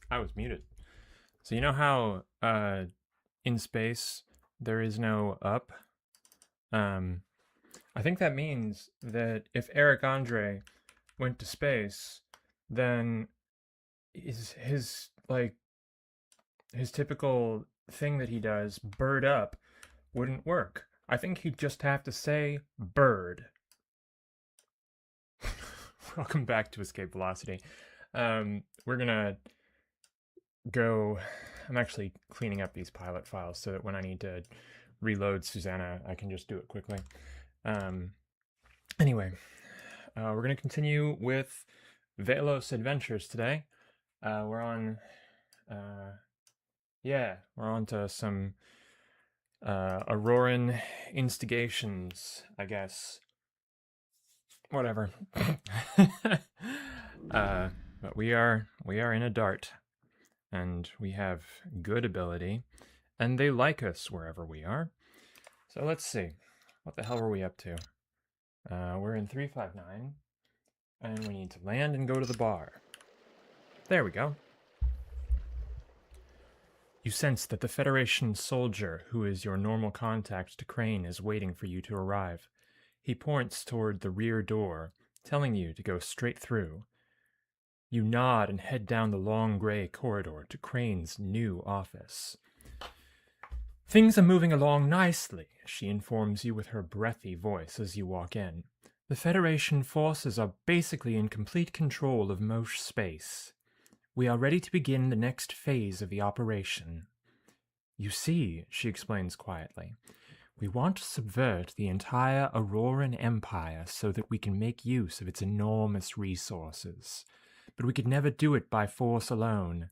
I was muted. So you know how in space there is no up? Um, I think that means that if Eric Andre went to space, then his like his typical thing that he does, bird up, wouldn't work. I think he'd just have to say bird. Welcome back to Escape Velocity. We're gonna go. I'm actually cleaning up these pilot files so that when I need to reload Susanna, I can just do it quickly. Um, anyway, we're going to continue with Vell-os Adventures today. We're on, we're on to some Auroran instigations, I guess. Whatever. But we are in a dart, and we have good ability, and they like us wherever we are. So let's see. What the hell were we up to? We're in 359, and we need to land and go to the bar. There we go. You sense that the Federation soldier, who is your normal contact to Crane, is waiting for you to arrive. He points toward the rear door, telling you to go straight through. You nod and head down the long gray corridor to Crane's new office. Things are moving along nicely, she informs you with her breathy voice as you walk in. The Federation forces are basically in complete control of Mosh space. We are ready to begin the next phase of the operation. You see, she explains quietly, we want to subvert the entire Auroran Empire so that we can make use of its enormous resources. But we could never do it by force alone.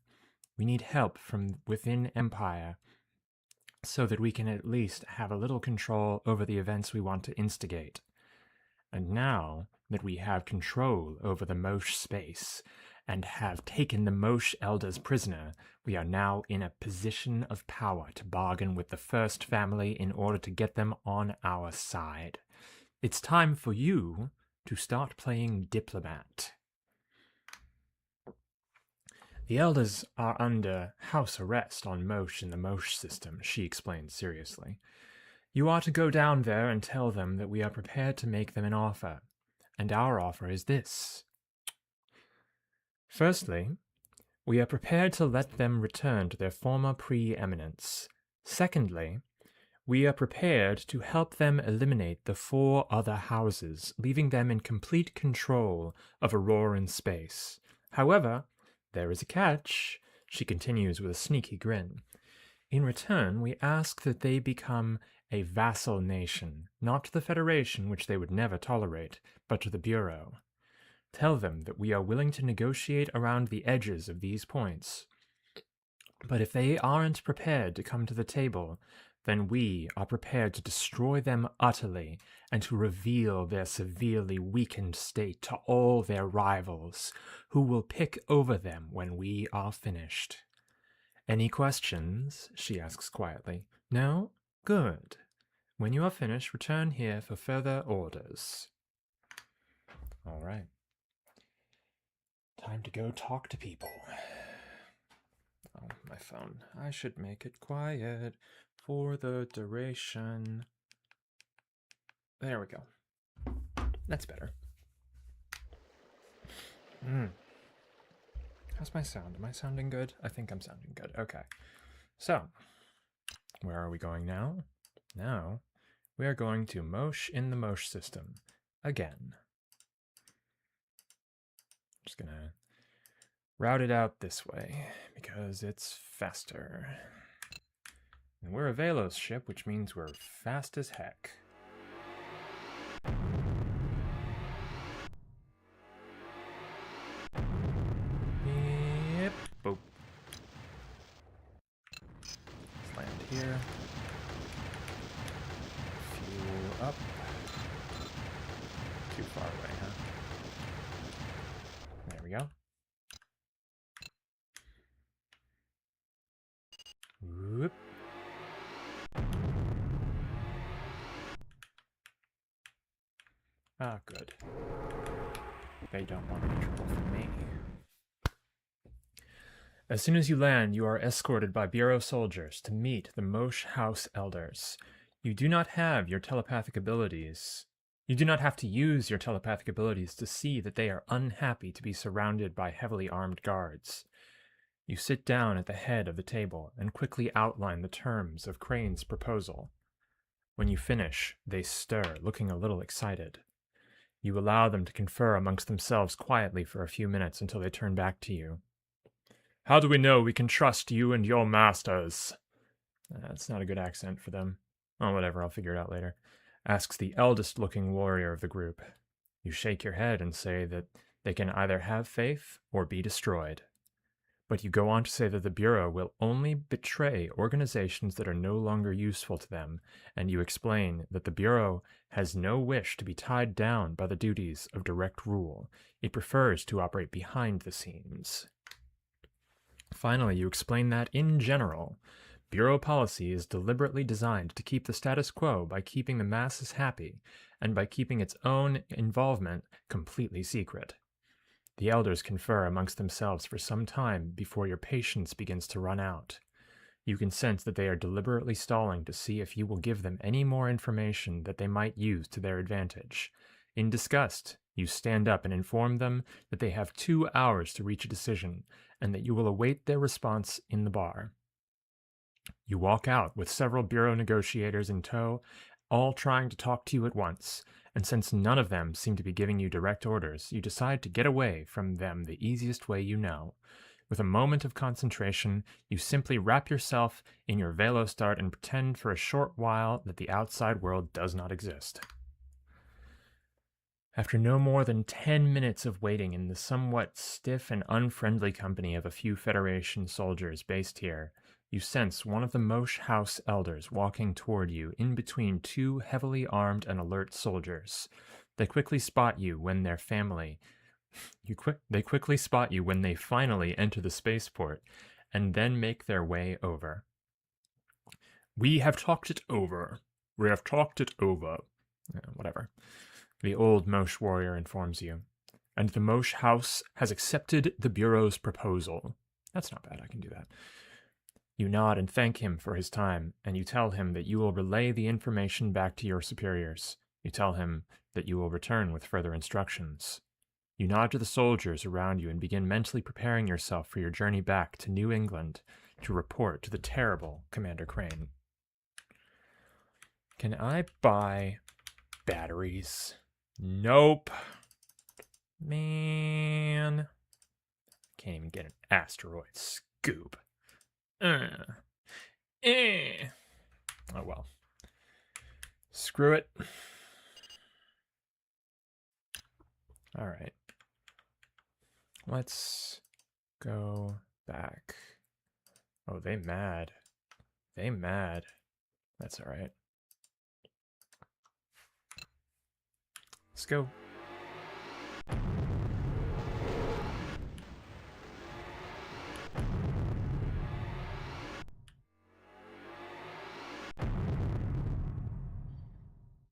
We need help from within Empire so that we can at least have a little control over the events we want to instigate. And now that we have control over the Mosh space and have taken the Mosh elders prisoner, we are now in a position of power to bargain with the First Family in order to get them on our side. It's time for you to start playing diplomat. The elders are under house arrest on Mosh in the Mosh system, she explained seriously. You are to go down there and tell them that we are prepared to make them an offer. And our offer is this. Firstly, we are prepared to let them return to their former preeminence. Secondly, we are prepared to help them eliminate the 4 other houses, leaving them in complete control of Auroran space. However, there is a catch, she continues with a sneaky grin. In return, we ask that they become a vassal nation, not to the Federation, which they would never tolerate, but to the Bureau. Tell them that we are willing to negotiate around the edges of these points. But if they aren't prepared to come to the table, then we are prepared to destroy them utterly and to reveal their severely weakened state to all their rivals, who will pick over them when we are finished. Any questions? She asks quietly. No? Good. When you are finished, return here for further orders. All right. Time to go talk to people. Oh, my phone. I should make it quiet for the duration. There we go. That's better. How's my sound? Am I sounding good? I think I'm sounding good. Okay. So, where are we going now? Now, we are going to Mosh in the Mosh system. Again. Just gonna route it out this way, because it's faster. And we're a Vell-os ship, which means we're fast as heck. Yep. Boop. Let's land here. Fuel up. Too far away, huh? There we go. Whoop. Ah, good. They don't want any trouble from me. As soon as you land, you are escorted by Bureau soldiers to meet the Mosh House elders. You do not have your telepathic abilities. You do not have to use your telepathic abilities to see that they are unhappy to be surrounded by heavily armed guards. You sit down at the head of the table and quickly outline the terms of Crane's proposal. When you finish, they stir, looking a little excited. You allow them to confer amongst themselves quietly for a few minutes until they turn back to you. How do we know we can trust you and your masters? That's not a good accent for them. Oh, whatever, I'll figure it out later. Asks the eldest-looking warrior of the group. You shake your head and say that they can either have faith or be destroyed. But you go on to say that the Bureau will only betray organizations that are no longer useful to them, and you explain that the Bureau has no wish to be tied down by the duties of direct rule. It prefers to operate behind the scenes. Finally, you explain that, in general, Bureau policy is deliberately designed to keep the status quo by keeping the masses happy, and by keeping its own involvement completely secret. The elders confer amongst themselves for some time before your patience begins to run out. You can sense that they are deliberately stalling to see if you will give them any more information that they might use to their advantage. In disgust, you stand up and inform them that they have 2 hours to reach a decision, and that you will await their response in the bar. You walk out with several Bureau negotiators in tow, all trying to talk to you at once, and since none of them seem to be giving you direct orders, you decide to get away from them the easiest way you know. With a moment of concentration, you simply wrap yourself in your Vell-os Start and pretend for a short while that the outside world does not exist. After no more than 10 minutes of waiting in the somewhat stiff and unfriendly company of a few Federation soldiers based here, you sense one of the Mosh House elders walking toward you in between 2 heavily armed and alert soldiers. They quickly spot you when their family... They quickly spot you when they finally enter the spaceport, and then make their way over. We have talked it over. We have talked it over. Whatever. The old Mosh warrior informs you. And the Mosh House has accepted the Bureau's proposal. That's not bad, I can do that. You nod and thank him for his time, and you tell him that you will relay the information back to your superiors. You tell him that you will return with further instructions. You nod to the soldiers around you and begin mentally preparing yourself for your journey back to New England to report to the terrible Commander Crane. Can I buy batteries? Nope. Man. Can't even get an asteroid scoop. Oh well. Screw it. Alright. Let's go back. Oh, they mad. They mad. That's alright. Let's go.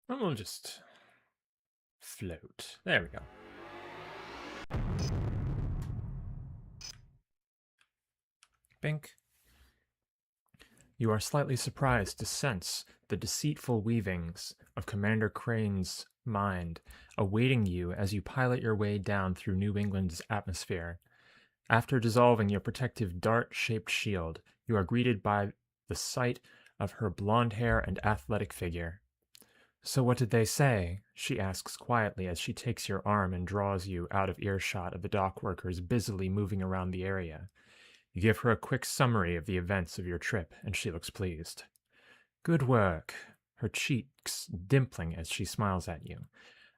And we'll just float. There we go. Bink. You are slightly surprised to sense the deceitful weavings of Commander Crane's mind awaiting you as you pilot your way down through New England's atmosphere. After dissolving your protective dart-shaped shield, you are greeted by the sight of her blonde hair and athletic figure. So what did they say? She asks quietly as she takes your arm and draws you out of earshot of the dock workers busily moving around the area. You give her a quick summary of the events of your trip, and she looks pleased. Good work, her cheeks dimpling as she smiles at you.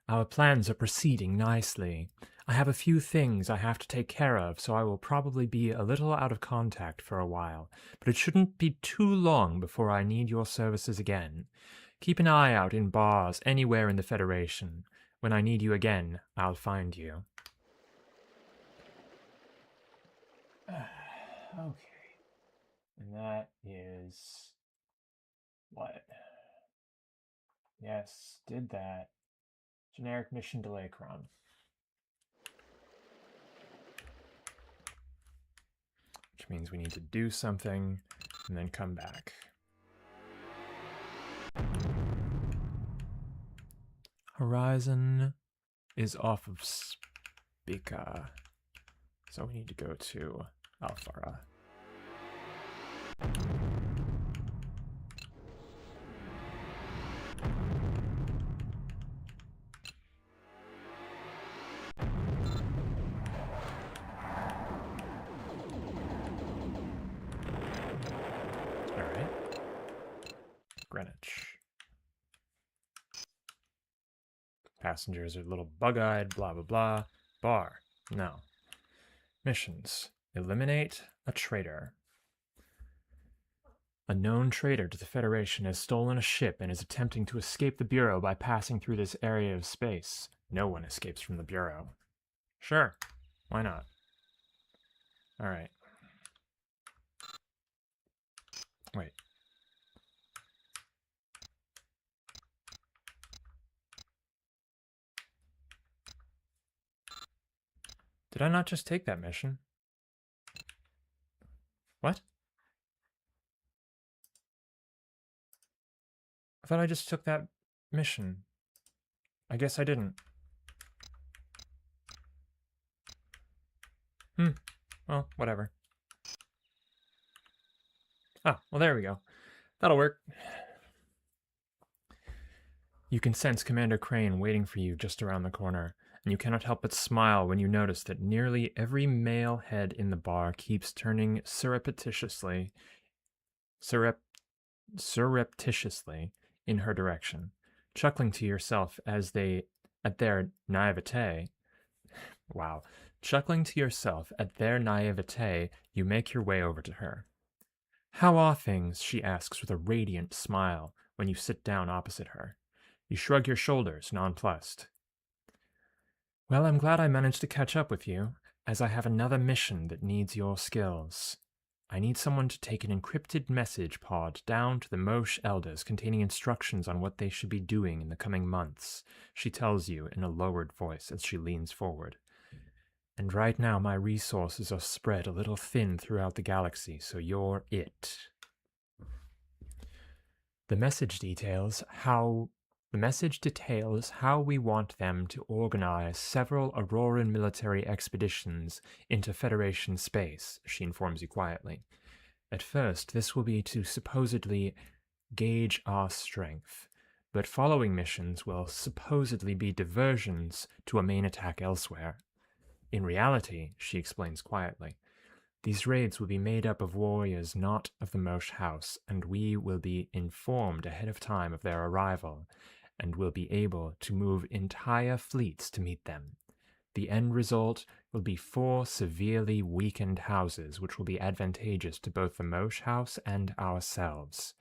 Our plans are proceeding nicely. I have a few things I have to take care of, so I will probably be a little out of contact for a while, but it shouldn't be too long before I need your services again. Keep an eye out in bars anywhere in the Federation. When I need you again, I'll find you. Okay. And that is... what? Yes, did that. Generic mission delay cron. which means we need to do something and then come back. Horizon is off of Spica, so we need to go to Alfara. Alright. Greenwich. Passengers are a little bug-eyed, blah blah blah. Bar. No. Missions. Eliminate a traitor. A known traitor to the Federation has stolen a ship and is attempting to escape the Bureau by passing through this area of space. No one escapes from the Bureau. Sure. Why not? Alright. Wait. Did I not just take that mission? What? I thought I just took that mission. I guess I didn't. Well, whatever. Ah, well there we go. That'll work. You can sense Commander Crane waiting for you just around the corner, and you cannot help but smile when you notice that nearly every male head in the bar keeps turning surreptitiously in her direction, chuckling to yourself at their naivete. Wow. Chuckling to yourself at their naivete, you make your way over to her. How are things? She asks with a radiant smile when you sit down opposite her. You shrug your shoulders, nonplussed. Well, I'm glad I managed to catch up with you, as I have another mission that needs your skills. I need someone to take an encrypted message pod down to the Mosh Elders containing instructions on what they should be doing in the coming months, she tells you in a lowered voice as she leans forward. And right now my resources are spread a little thin throughout the galaxy, so you're it. The message details how we want them to organize several Auroran military expeditions into Federation space, she informs you quietly. At first, this will be to supposedly gauge our strength, but following missions will supposedly be diversions to a main attack elsewhere. In reality, she explains quietly, these raids will be made up of warriors not of the Mosh House, and we will be informed ahead of time of their arrival, and will be able to move entire fleets to meet them. The end result will be 4 severely weakened houses, which will be advantageous to both the Mosh House and ourselves.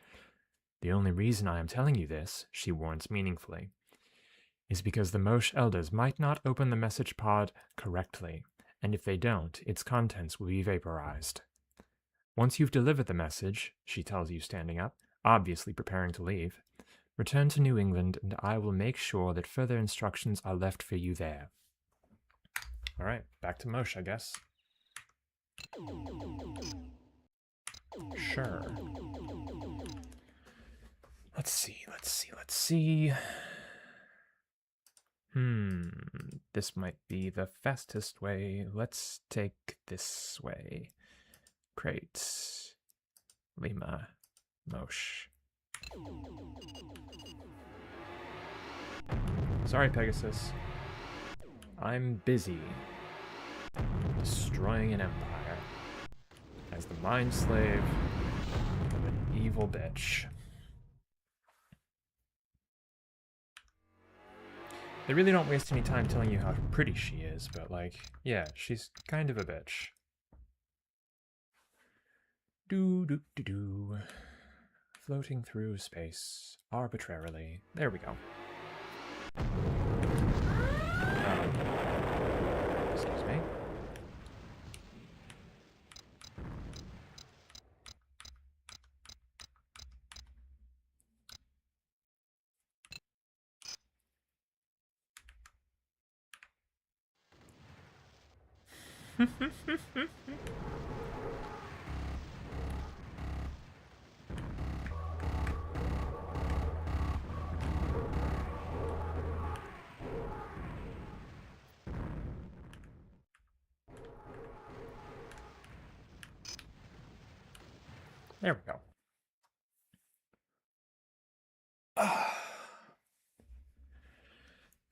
The only reason I am telling you this, she warns meaningfully, is because the Mosh Elders might not open the message pod correctly, and if they don't, its contents will be vaporized. Once you've delivered the message, she tells you standing up, obviously preparing to leave, return to New England and I will make sure that further instructions are left for you there. Alright, back to Mosh, I guess. Sure. Let's see. This might be the fastest way. Let's take this way. Crate. Lima. Mosh. Sorry, Pegasus. I'm busy destroying an empire as the mind slave of an evil bitch. They really don't waste any time telling you how pretty she is, but like, yeah, she's kind of a bitch. Do. Floating through space arbitrarily. There we go. Excuse me. There we go.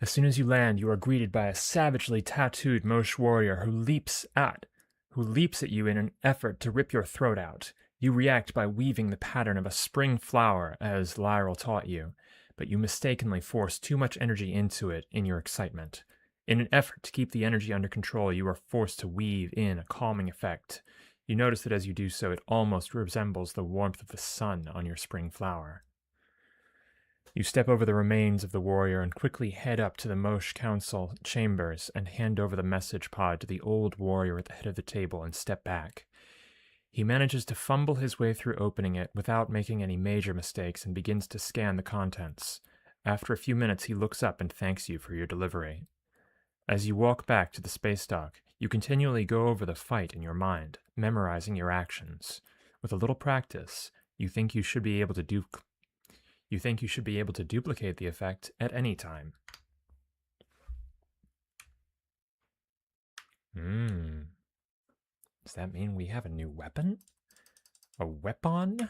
As soon as you land, you are greeted by a savagely tattooed Mosh warrior who leaps at you in an effort to rip your throat out. You react by weaving the pattern of a spring flower, as Lyral taught you, but you mistakenly force too much energy into it in your excitement. In an effort to keep the energy under control, you are forced to weave in a calming effect. You notice that as you do so, it almost resembles the warmth of the sun on your spring flower. You step over the remains of the warrior and quickly head up to the Mosh Council chambers and hand over the message pod to the old warrior at the head of the table and step back. He manages to fumble his way through opening it without making any major mistakes and begins to scan the contents. After a few minutes, he looks up and thanks you for your delivery. As you walk back to the space dock, you continually go over the fight in your mind, memorizing your actions. With a little practice, you think you should be able to duplicate the effect at any time. Does that mean we have a new weapon? A weapon?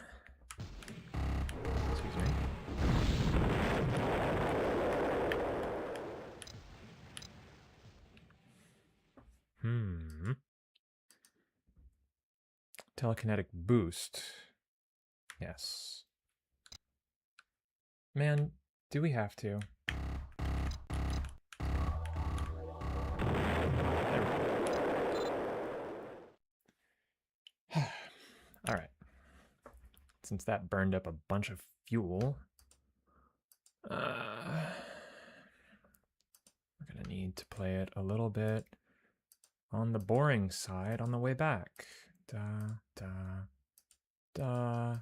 Excuse me. Telekinetic boost. Yes. Man, do we have to? Alright. Since that burned up a bunch of fuel, we're gonna need to play it a little bit on the boring side on the way back. Da, da, da,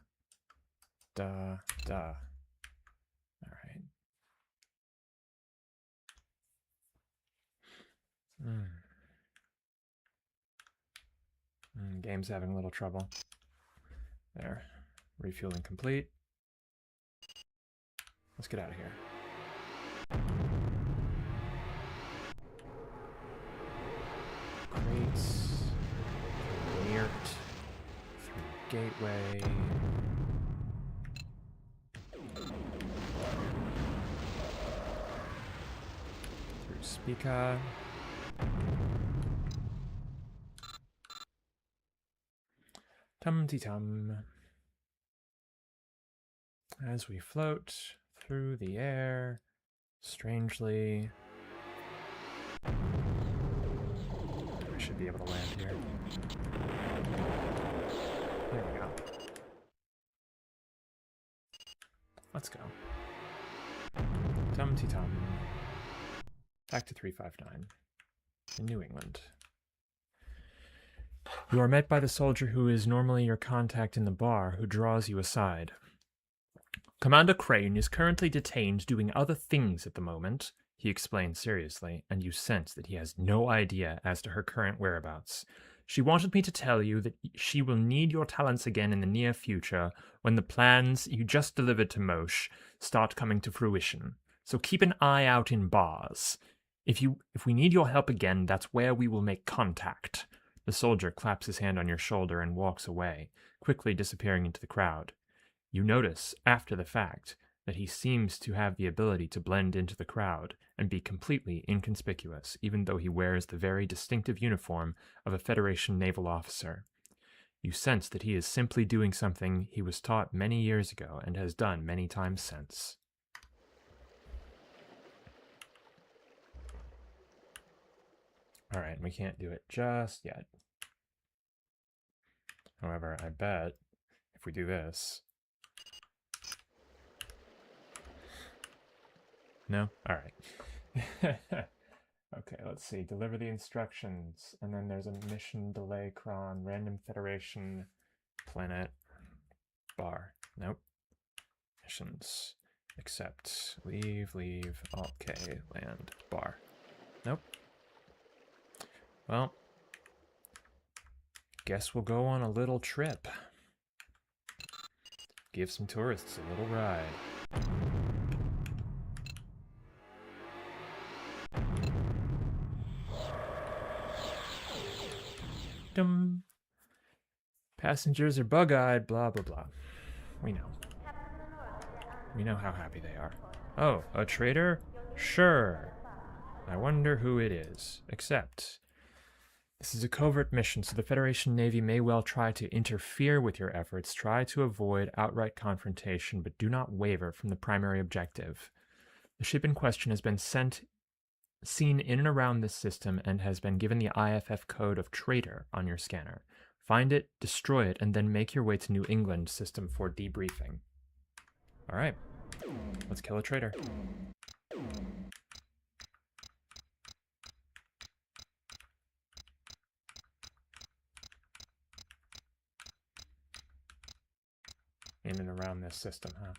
da, da. Alright. Game's having a little trouble. There. Refueling complete. Let's get out of here. Crates. Neart. Through gateway. Through Spica. Tum-ti-tum. As we float through the air, strangely... I should be able to land here. There we go. Let's go. Tum-ti-tum. Back to 359. In New England. You are met by the soldier who is normally your contact in the bar, who draws you aside. Commander Crane is currently detained doing other things at the moment, he explains seriously, and you sense that he has no idea as to her current whereabouts. She wanted me to tell you that she will need your talents again in the near future when the plans you just delivered to Mosh start coming to fruition. So keep an eye out in bars. If we need your help again, that's where we will make contact. The soldier claps his hand on your shoulder and walks away, quickly disappearing into the crowd. You notice, after the fact, that he seems to have the ability to blend into the crowd and be completely inconspicuous, even though he wears the very distinctive uniform of a Federation naval officer. You sense that he is simply doing something he was taught many years ago and has done many times since. Alright, we can't do it just yet. However, I bet if we do this... No? Alright. Okay, let's see. Deliver the instructions. And then there's a mission delay cron, random Federation, planet, bar. Nope. Missions. Accept. Leave. Okay, land, bar. Nope. Well, guess we'll go on a little trip. Give some tourists a little ride. Passengers are bug-eyed, blah, blah, blah. We know. We know how happy they are. Oh, a traitor? Sure. I wonder who it is. Except, this is a covert mission, so the Federation Navy may well try to interfere with your efforts. Try to avoid outright confrontation, but do not waver from the primary objective. The ship in question has been seen in and around this system and has been given the IFF code of traitor on your scanner. Find it, destroy it, and then make your way to New England system for debriefing. Alright, let's kill a traitor. In and around this system, huh?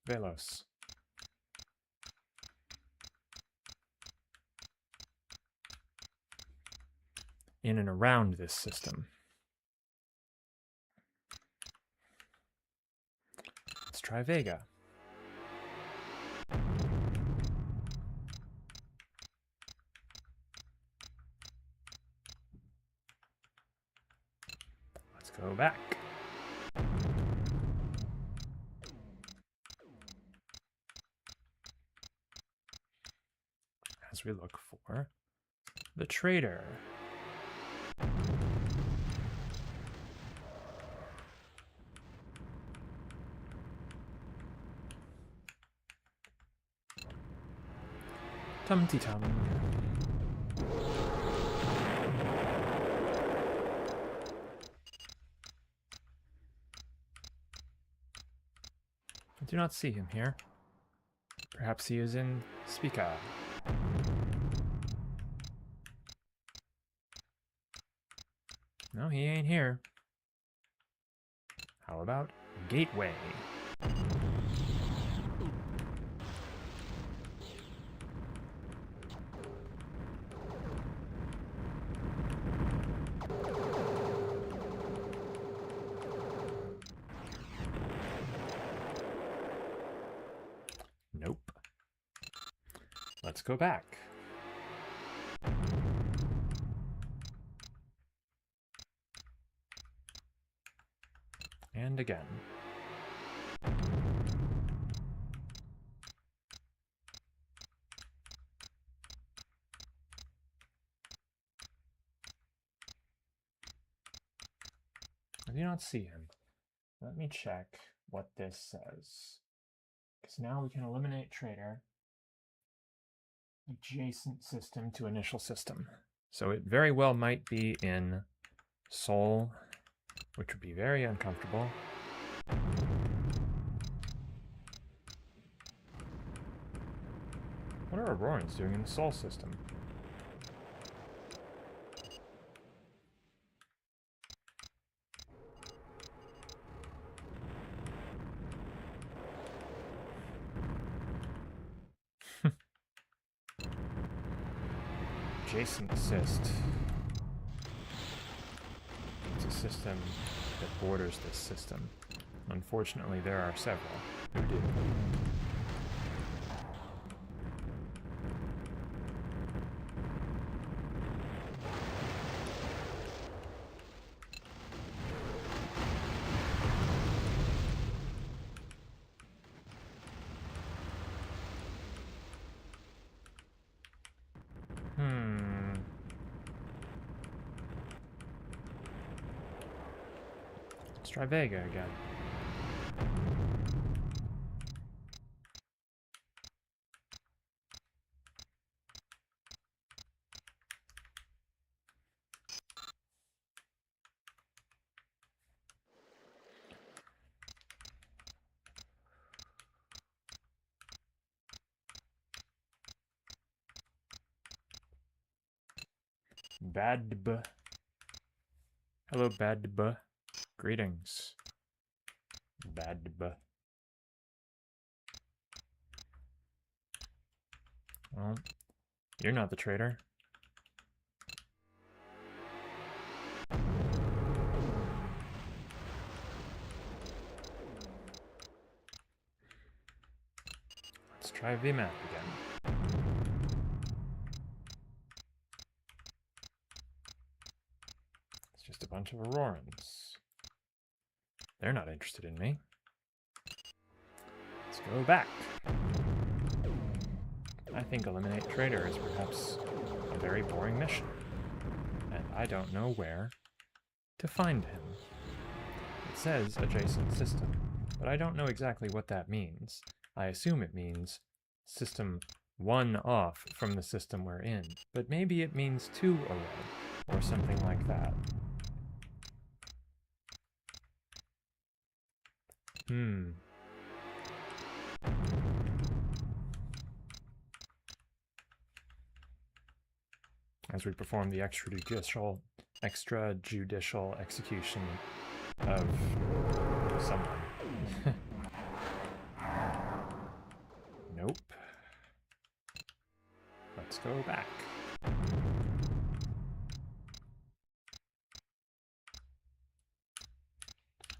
Vell-os. In and around this system. Let's try Vega. Let's go back. As we look for the traitor. Tum-ti-tum. I do not see him here. Perhaps he is in Spica. No, he ain't here. How about Gateway? Nope. Let's go back. And again. I do not see him. Let me check what this says. Because now we can eliminate traitor. Adjacent system to initial system. So it very well might be in Sol, which would be very uncomfortable. What are Aurorans doing in the Sol system? Adjacent assist. It's a system that borders this system. Unfortunately, there are several who do. Let's try Vega again. Badb. Hello, Badb. Greetings. Badb. Well, you're not the traitor. Let's try VMAP again. bunch of Aurorans. They're not interested in me. Let's go back. I think eliminate traitor is perhaps a very boring mission, and I don't know where to find him. It says adjacent system, but I don't know exactly what that means. I assume it means system 1 off from the system we're in, but maybe it means 2 away, or something like that. As we perform the extrajudicial execution of someone. Nope. Let's go back.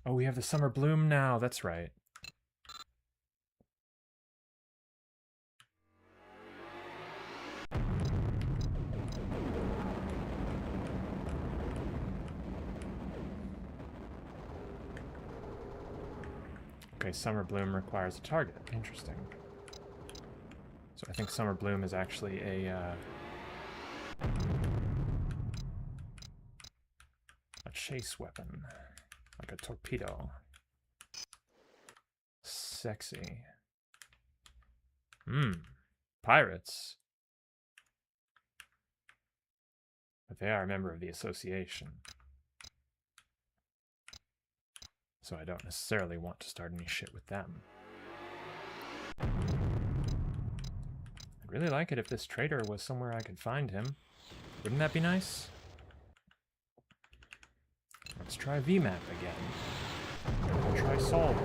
Oh, we have the summer bloom now, that's right. Okay, Summer Bloom requires a target. Interesting. So I think Summer Bloom is actually a chase weapon. Like a torpedo. Sexy. Pirates. But they are a member of the association. So I don't necessarily want to start any shit with them. I'd really like it if this traitor was somewhere I could find him. Wouldn't that be nice? Let's try VMAP again. We'll try Sol.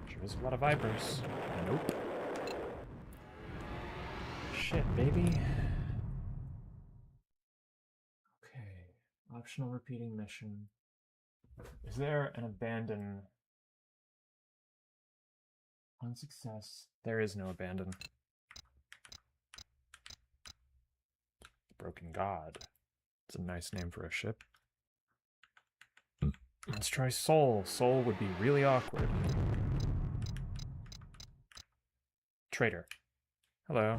Sure is a lot of Vipers. Nope. Shit, baby. Optional repeating mission. Is there an abandon? On success. There is no abandon. Broken God. It's a nice name for a ship. Let's try Sol. Sol would be really awkward. Traitor. Hello.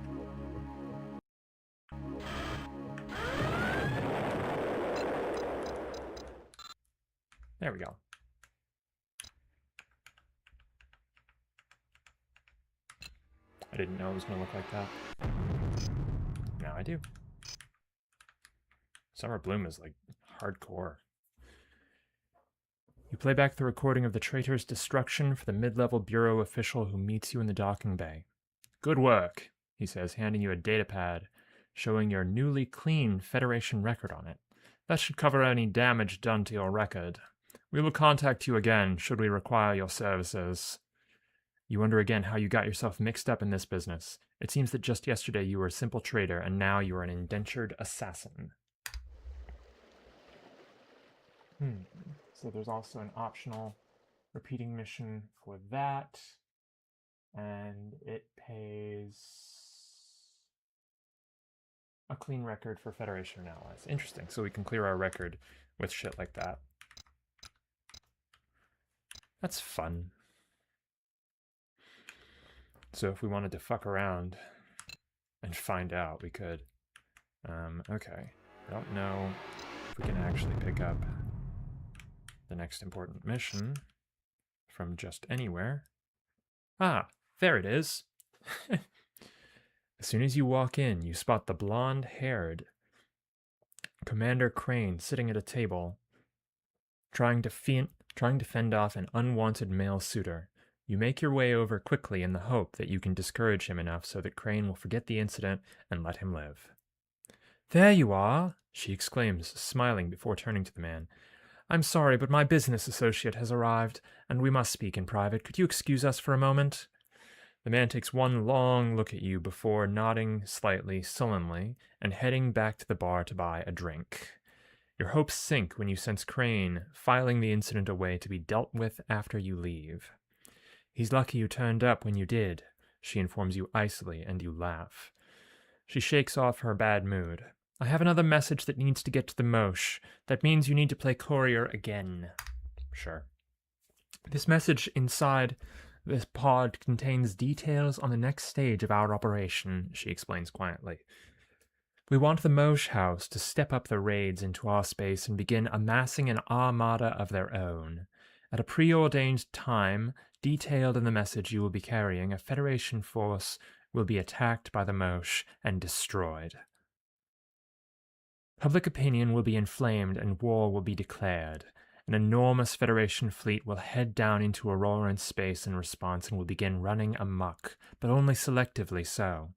There we go. I didn't know it was going to look like that. Now I do. Summer Bloom is like hardcore. You play back the recording of the traitor's destruction for the mid-level bureau official who meets you in the docking bay. Good work, he says, handing you a datapad showing your newly clean Federation record on it. That should cover any damage done to your record. We will contact you again, should we require your services. You wonder again how you got yourself mixed up in this business. It seems that just yesterday you were a simple trader, and now you are an indentured assassin. So there's also an optional repeating mission for that. And it pays a clean record for Federation and allies. Interesting. So we can clear our record with shit like that. That's fun. So if we wanted to fuck around and find out, we could. Okay. I don't know if we can actually pick up the next important mission from just anywhere. Ah, there it is. As soon as you walk in, you spot the blonde-haired Commander Crane sitting at a table, trying to fend off an unwanted male suitor. You make your way over quickly in the hope that you can discourage him enough so that Crane will forget the incident and let him live. There you are, she exclaims, smiling before turning to the man. I'm sorry, but my business associate has arrived, and we must speak in private. Could you excuse us for a moment? The man takes one long look at you before nodding slightly sullenly and heading back to the bar to buy a drink. Your hopes sink when you sense Crane filing the incident away to be dealt with after you leave. He's lucky you turned up when you did, she informs you icily, and you laugh. She shakes off her bad mood. I have another message that needs to get to the Mosh. That means you need to play courier again. Sure. This message inside this pod contains details on the next stage of our operation, she explains quietly. We want the Mosh House to step up the raids into our space and begin amassing an armada of their own. At a preordained time, detailed in the message you will be carrying, a Federation force will be attacked by the Mosh and destroyed. Public opinion will be inflamed and war will be declared. An enormous Federation fleet will head down into Auroran space in response and will begin running amok, but only selectively so.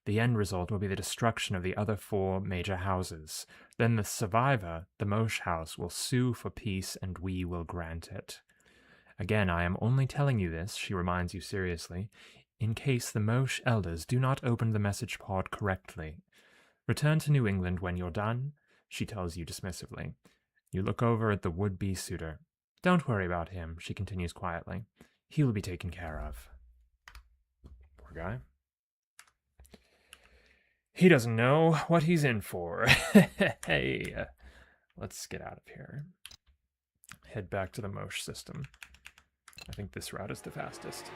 The end result will be the destruction of the other 4 major houses. Then the survivor, the Mosh House, will sue for peace and we will grant it. Again, I am only telling you this, she reminds you seriously, in case the Mosh elders do not open the message pod correctly. Return to New England when you're done, she tells you dismissively. You look over at the would-be suitor. Don't worry about him, she continues quietly. He will be taken care of. Poor guy. He doesn't know what he's in for. Hey, let's get out of here. Head back to the Mosh system. I think this route is the fastest.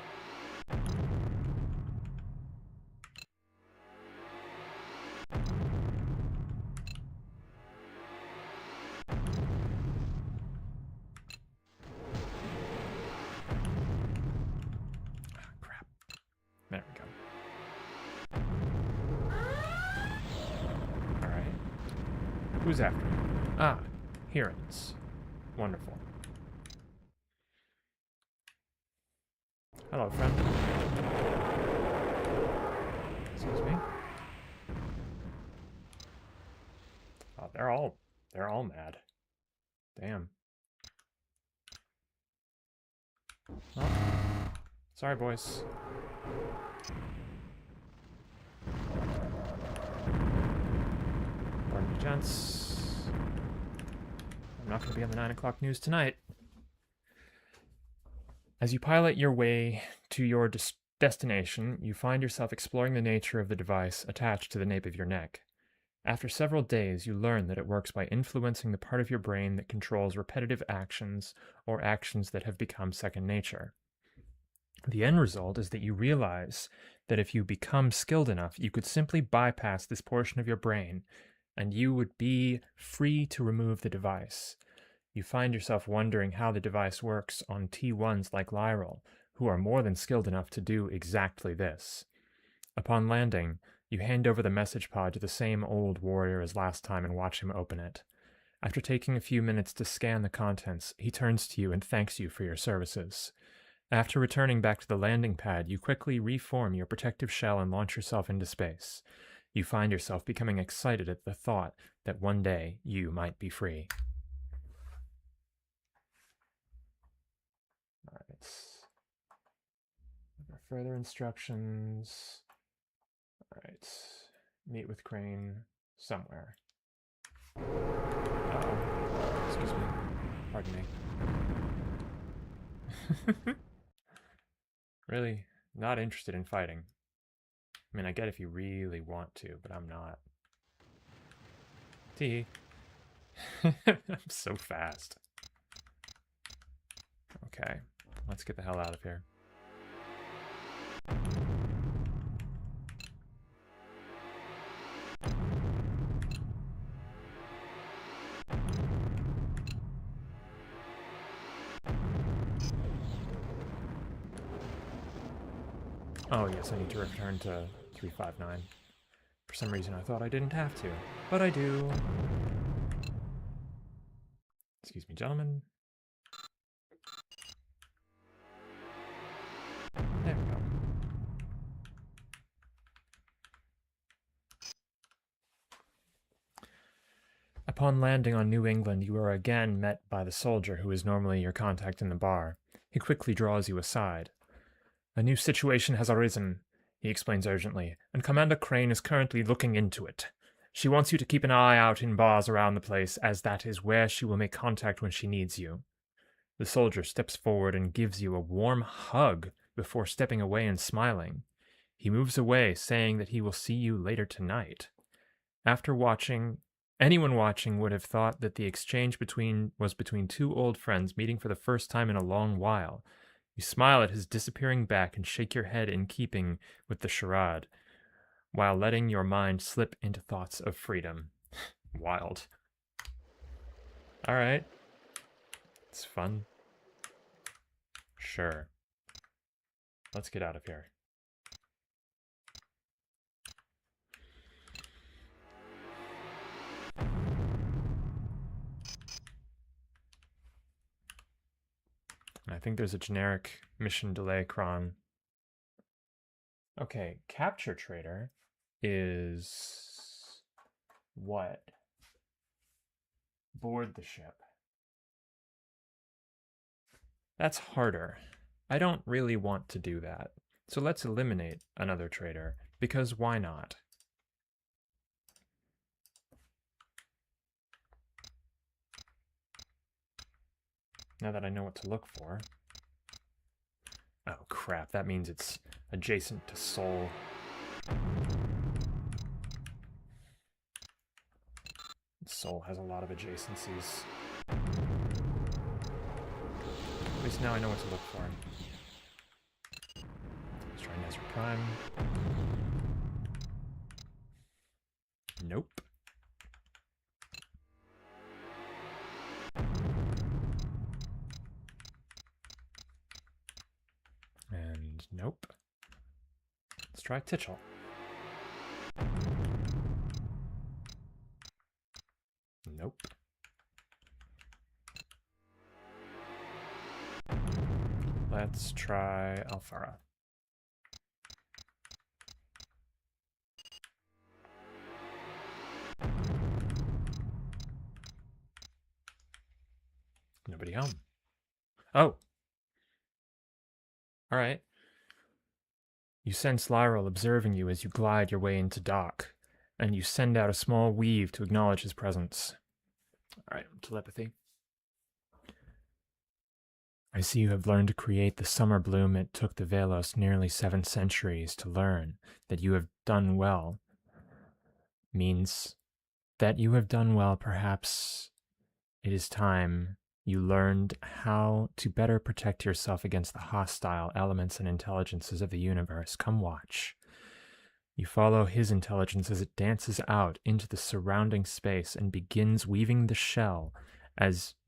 Crap. There we go. Alright. Who's after me? Ah, Herons. Wonderful. Hello, friend. Excuse me. Oh, they're all mad. Damn. Oh. Sorry, boys. Pardon me, gents. I'm not going to be on the 9 o'clock news tonight. As you pilot your way to your destination, you find yourself exploring the nature of the device attached to the nape of your neck. After several days, you learn that it works by influencing the part of your brain that controls repetitive actions or actions that have become second nature. The end result is that you realize that if you become skilled enough, you could simply bypass this portion of your brain, and you would be free to remove the device. You find yourself wondering how the device works on T1s like Lyral, who are more than skilled enough to do exactly this. Upon landing, you hand over the message pod to the same old warrior as last time and watch him open it. After taking a few minutes to scan the contents, he turns to you and thanks you for your services. After returning back to the landing pad, you quickly reform your protective shell and launch yourself into space. You find yourself becoming excited at the thought that one day you might be free. Alright. Further instructions. Alright. Meet with Crane somewhere. Uh-oh. Excuse me. Pardon me. Really not interested in fighting. I mean, I get if you really want to, but I'm not. Tee. I'm so fast. Okay, let's get the hell out of here. Oh yes, I need to return to 359. For some reason I thought I didn't have to, but I do. Excuse me, gentlemen. There we go. Upon landing on New England, you are again met by the soldier who is normally your contact in the bar. He quickly draws you aside. A new situation has arisen, he explains urgently, and Commander Crane is currently looking into it. She wants you to keep an eye out in bars around the place, as that is where she will make contact when she needs you. The soldier steps forward and gives you a warm hug before stepping away and smiling. He moves away, saying that he will see you later tonight. After watching, anyone watching would have thought that the exchange was between two old friends meeting for the first time in a long while. You smile at his disappearing back and shake your head in keeping with the charade, while letting your mind slip into thoughts of freedom. Wild. All right. It's fun. Sure. Let's get out of here. I think there's a generic mission delay cron. Okay, capture trader is what? Board the ship. That's harder. I don't really want to do that. So let's eliminate another trader, because why not? Now that I know what to look for. Oh crap, that means it's adjacent to Soul. Soul has a lot of adjacencies. At least now I know what to look for. Let's try Nezra Prime. Nope. And nope. Let's try Tichel. Nope. Let's try Alfara. Nobody home. Oh. All right. You sense Lyral observing you as you glide your way into dock, and you send out a small weave to acknowledge his presence. All right, telepathy. I see you have learned to create the summer bloom it took the Vell-os nearly 7 centuries to learn. That you have done well means that you have done well. Perhaps it is time you learned how to better protect yourself against the hostile elements and intelligences of the universe. Come watch. You follow his intelligence as it dances out into the surrounding space and begins weaving the shell,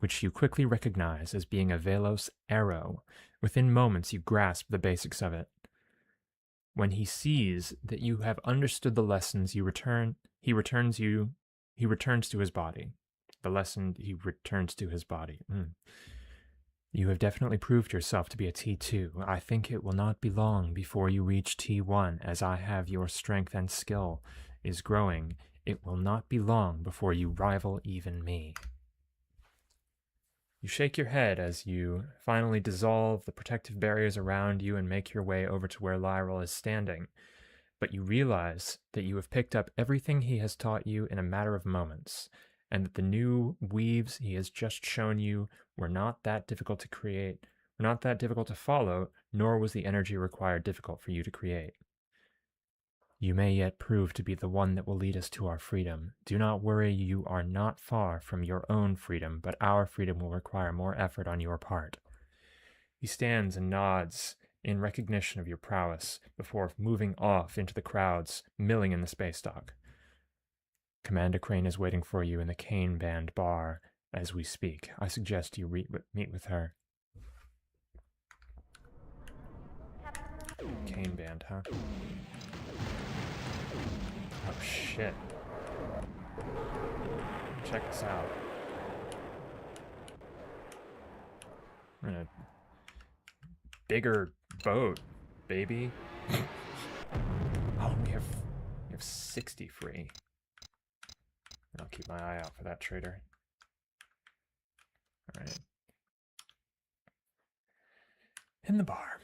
which you quickly recognize as being a Vell-os arrow. Within moments, you grasp the basics of it. When he sees that you have understood the lessons, he returns to his body. The lesson he returns to his body. You have definitely proved yourself to be a T2. I think it will not be long before you reach T1, as I have your strength and skill is growing. It will not be long before you rival even me. You shake your head as you finally dissolve the protective barriers around you and make your way over to where Lyral is standing. But you realize that you have picked up everything he has taught you in a matter of moments, and that the new weaves he has just shown you were not that difficult to create, were not that difficult to follow, nor was the energy required difficult for you to create. You may yet prove to be the one that will lead us to our freedom. Do not worry, you are not far from your own freedom, but our freedom will require more effort on your part. He stands and nods in recognition of your prowess before moving off into the crowds milling in the space dock. Commander Crane is waiting for you in the Cane Band bar as we speak. I suggest you meet with her. Cane Band, huh? Oh shit. Check this out. We're in a bigger boat, baby. Oh, we have 60 free. I'll keep my eye out for that trader. All right. In the bar.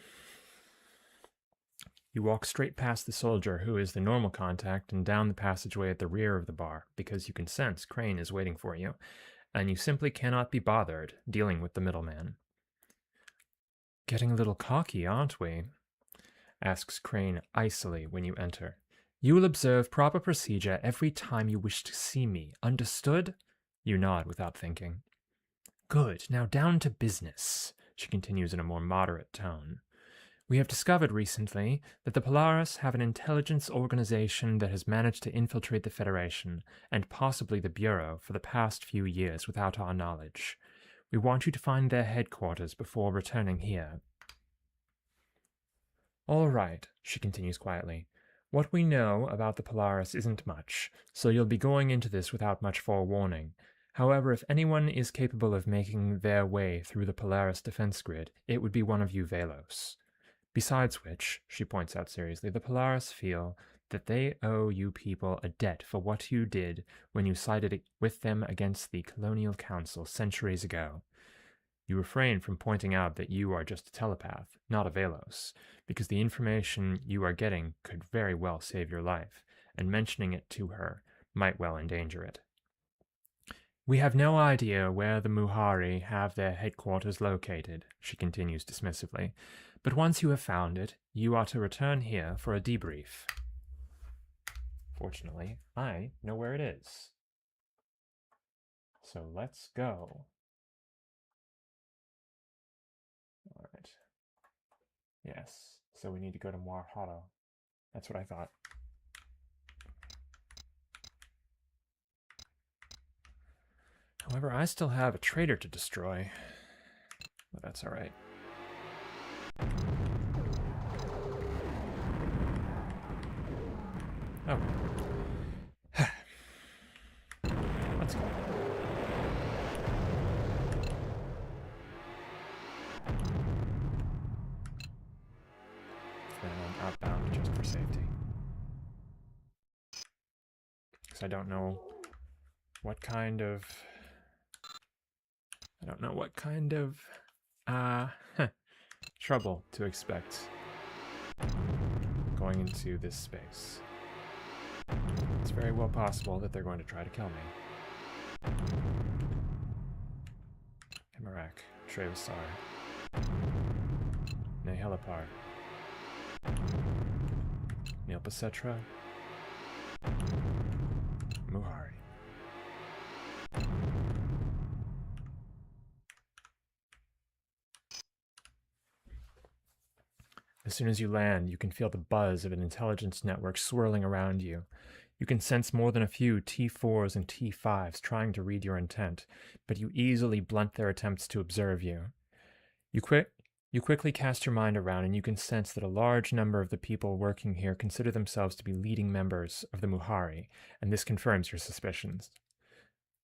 You walk straight past the soldier, who is the normal contact, and down the passageway at the rear of the bar, because you can sense Crane is waiting for you, and you simply cannot be bothered dealing with the middleman. Getting a little cocky, aren't we? asks Crane icily when you enter. You will observe proper procedure every time you wish to see me. Understood? You nod without thinking. Good. Now down to business, she continues in a more moderate tone. We have discovered recently that the Polaris have an intelligence organization that has managed to infiltrate the Federation, and possibly the Bureau, for the past few years without our knowledge. We want you to find their headquarters before returning here. All right, she continues quietly. What we know about the Polaris isn't much, so you'll be going into this without much forewarning. However, if anyone is capable of making their way through the Polaris defense grid, it would be one of you Vell-os. Besides which, she points out seriously, the Polaris feel that they owe you people a debt for what you did when you sided with them against the Colonial Council centuries ago. You refrain from pointing out that you are just a telepath, not a Vell-os, because the information you are getting could very well save your life, and mentioning it to her might well endanger it. We have no idea where the Muhari have their headquarters located, she continues dismissively, but once you have found it, you are to return here for a debrief. Fortunately, I know where it is. So let's go. Alright. Yes, so we need to go to Marhado. That's what I thought. However, I still have a traitor to destroy. But that's alright. Oh. Let's go. Then I'm outbound just for safety. Because I don't know what kind of trouble to expect going into this space. It's very well possible that they're going to try to kill me. Hemarak, Trevasar, Nehelapar, Nilpasetra, Muhari. As soon as you land, you can feel the buzz of an intelligence network swirling around you. You can sense more than a few T4s and T5s trying to read your intent, but you easily blunt their attempts to observe you. You quickly cast your mind around, and you can sense that a large number of the people working here consider themselves to be leading members of the Muhari, and this confirms your suspicions.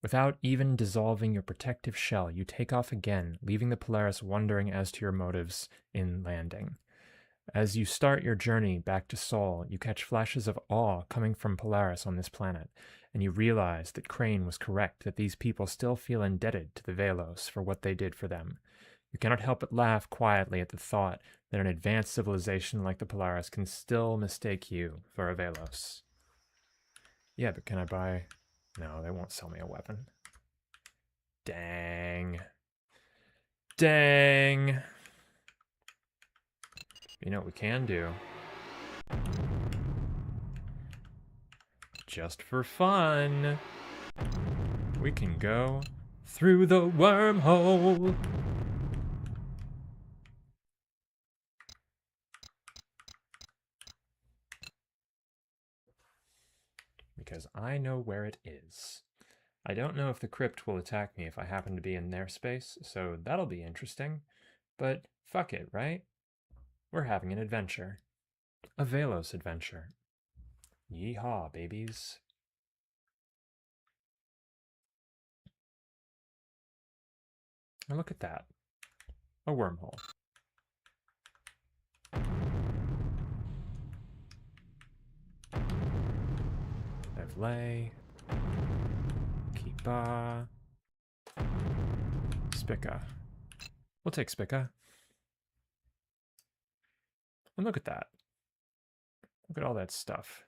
Without even dissolving your protective shell, you take off again, leaving the Polaris wondering as to your motives in landing. As you start your journey back to Sol, you catch flashes of awe coming from Polaris on this planet, and you realize that Crane was correct, that these people still feel indebted to the Vell-os for what they did for them. You cannot help but laugh quietly at the thought that an advanced civilization like the Polaris can still mistake you for a Vell-os. Yeah, but can I buy... No, they won't sell me a weapon. Dang. Dang! You know what we can do? Just for fun, we can go through the wormhole. Because I know where it is. I don't know if the crypt will attack me if I happen to be in their space, so that'll be interesting. But fuck it, right? We're having an adventure. A Vell-os adventure. Yeehaw, babies. And look at that. A wormhole. Evlay. Kipa. Spica. We'll take Spica. And look at that. Look at all that stuff.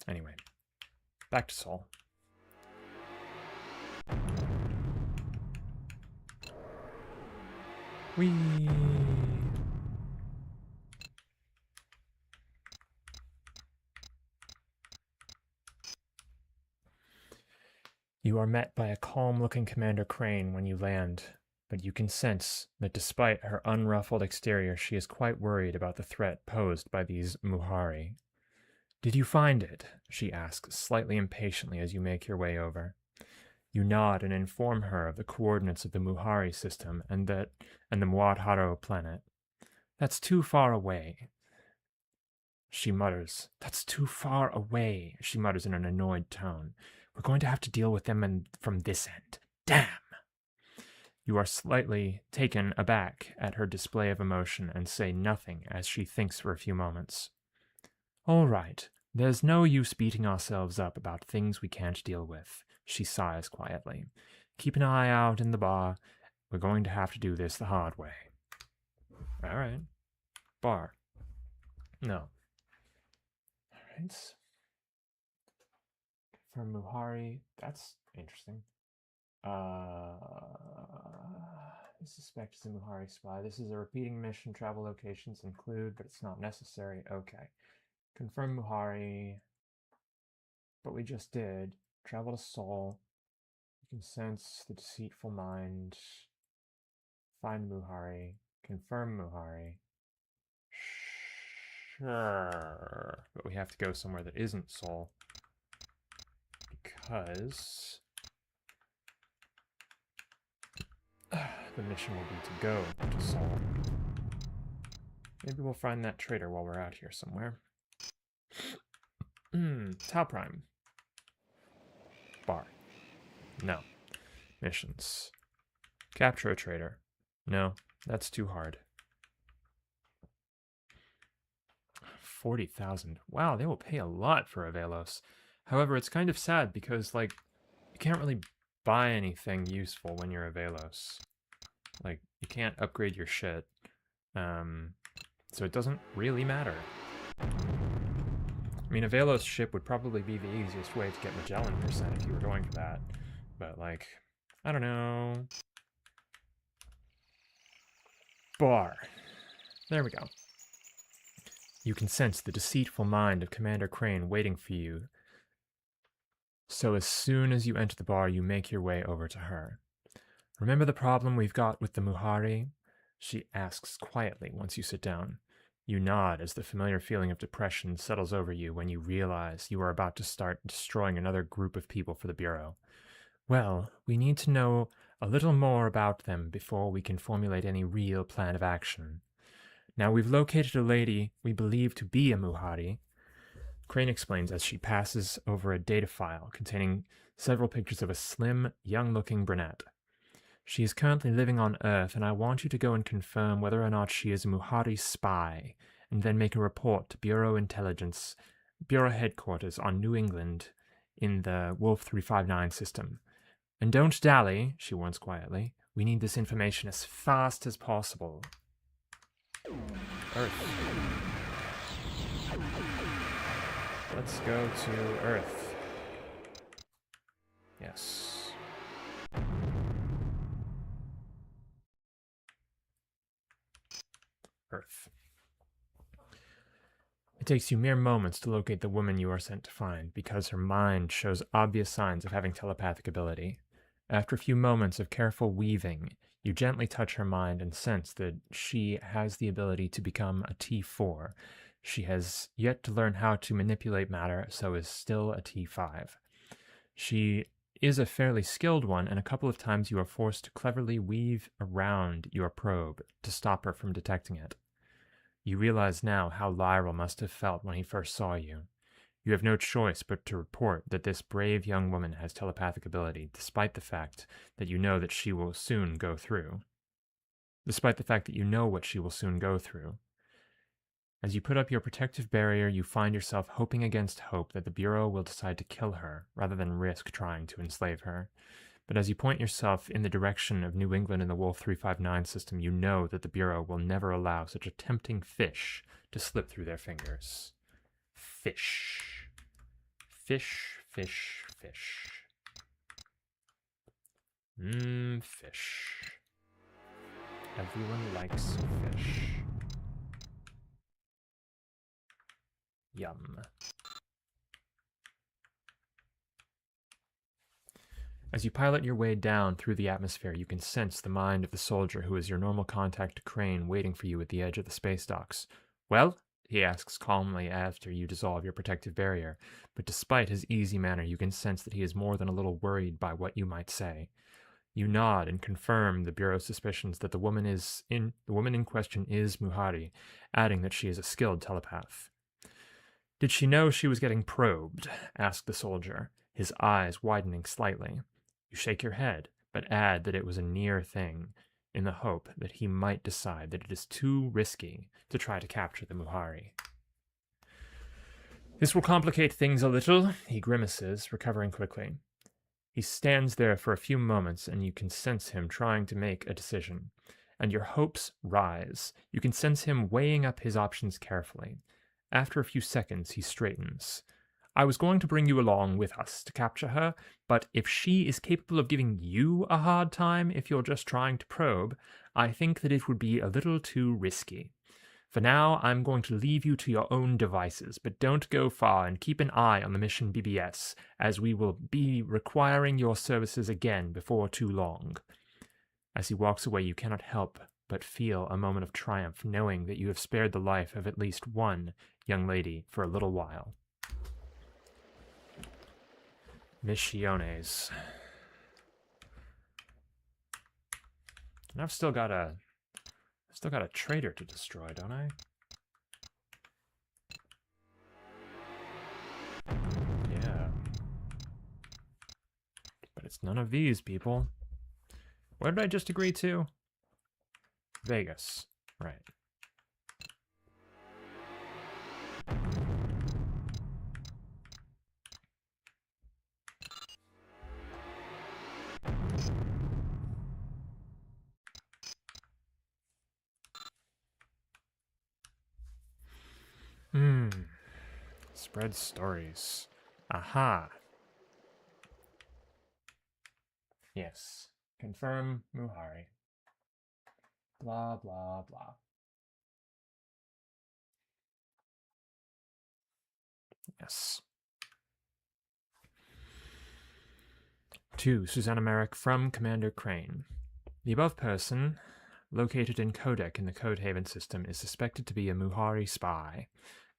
Anyway, back to Sol. Whee! You are met by a calm-looking Commander Crane when you land, but you can sense that despite her unruffled exterior, she is quite worried about the threat posed by these Muhari. "Did you find it?" she asks, slightly impatiently as you make your way over. You nod and inform her of the coordinates of the Muhari system and the Muad'Daro planet. "That's too far away," she mutters. "That's too far away," she mutters in an annoyed tone. "We're going to have to deal with them from this end. Damn!" You are slightly taken aback at her display of emotion and say nothing as she thinks for a few moments. "All right, there's no use beating ourselves up about things we can't deal with," she sighs quietly. "Keep an eye out in the bar. We're going to have to do this the hard way." All right. Bar. No. All right. For Muhari, that's interesting. I suspect it's a Muhari spy. This is a repeating mission. Travel locations include, but it's not necessary. Okay. Confirm Muhari. But we just did. Travel to Sol. You can sense the deceitful mind. Find Muhari. Confirm Muhari. Sure. But we have to go somewhere that isn't Sol. Because the mission will be to go to Sol. Maybe we'll find that traitor while we're out here somewhere. Tau Prime. Bar. No. Missions. Capture a traitor. No, that's too hard. 40,000. Wow, they will pay a lot for a Vell-os. However, it's kind of sad because, like, you can't really buy anything useful when you're a Vell-os. Like, you can't upgrade your shit. So it doesn't really matter. I mean, a Vell-os ship would probably be the easiest way to get Magellan percent if you were going for that. But, like, I don't know. Bar. There we go. You can sense the deceitful mind of Commander Crane waiting for you. So as soon as you enter the bar, you make your way over to her. "Remember the problem we've got with the Muhari?" she asks quietly once you sit down. You nod as the familiar feeling of depression settles over you when you realize you are about to start destroying another group of people for the Bureau. "Well, we need to know a little more about them before we can formulate any real plan of action. Now, we've located a lady we believe to be a Muhari," Crane explains as she passes over a data file containing several pictures of a slim, young-looking brunette. "She is currently living on Earth, and I want you to go and confirm whether or not she is a Muhari spy, and then make a report to Bureau Headquarters on New England in the Wolf 359 system. And don't dally," she warns quietly. "We need this information as fast as possible." Earth. Let's go to Earth. Yes. Earth. It takes you mere moments to locate the woman you are sent to find, because her mind shows obvious signs of having telepathic ability. After a few moments of careful weaving, you gently touch her mind and sense that she has the ability to become a T4. She has yet to learn how to manipulate matter, so is still a T5. She is a fairly skilled one, and a couple of times you are forced to cleverly weave around your probe to stop her from detecting it. You realize now how Lyral must have felt when he first saw you. You have no choice but to report that this brave young woman has telepathic ability, despite the fact that you know that she will soon go through. Despite the fact that you know what she will soon go through. As you put up your protective barrier, you find yourself hoping against hope that the Bureau will decide to kill her, rather than risk trying to enslave her. But as you point yourself in the direction of New England and the Wolf 359 system, you know that the Bureau will never allow such a tempting fish to slip through their fingers. Fish. Fish, fish, fish. Fish. Everyone likes fish. Yum. As you pilot your way down through the atmosphere, you can sense the mind of the soldier who is your normal contact to Crane waiting for you at the edge of the space docks. Well? He asks calmly after you dissolve your protective barrier, but despite his easy manner, you can sense that he is more than a little worried by what you might say. You nod and confirm the Bureau's suspicions that the woman in question is Muhari, adding that she is a skilled telepath. Did she know she was getting probed? Asked the soldier, his eyes widening slightly. You shake your head, but add that it was a near thing, in the hope that he might decide that it is too risky to try to capture the Muhari. This will complicate things a little, he grimaces, recovering quickly. He stands there for a few moments, and you can sense him trying to make a decision. And your hopes rise. You can sense him weighing up his options carefully. After a few seconds, he straightens. I was going to bring you along with us to capture her, but if she is capable of giving you a hard time if you're just trying to probe, I think that it would be a little too risky. For now, I'm going to leave you to your own devices, but don't go far and keep an eye on the mission BBS, as we will be requiring your services again before too long. As he walks away, you cannot help but feel a moment of triumph, knowing that you have spared the life of at least one young lady for a little while. Misiones. And I've still got a traitor to destroy, don't I? Yeah. But it's none of these people. What did I just agree to? Vegas. Right. Spread stories. Aha. Yes. Confirm Muhari. Blah, blah, blah. Yes. To Susanna Merrick from Commander Crane. The above person, located in Codec in the Codehaven system, is suspected to be a Muhari spy.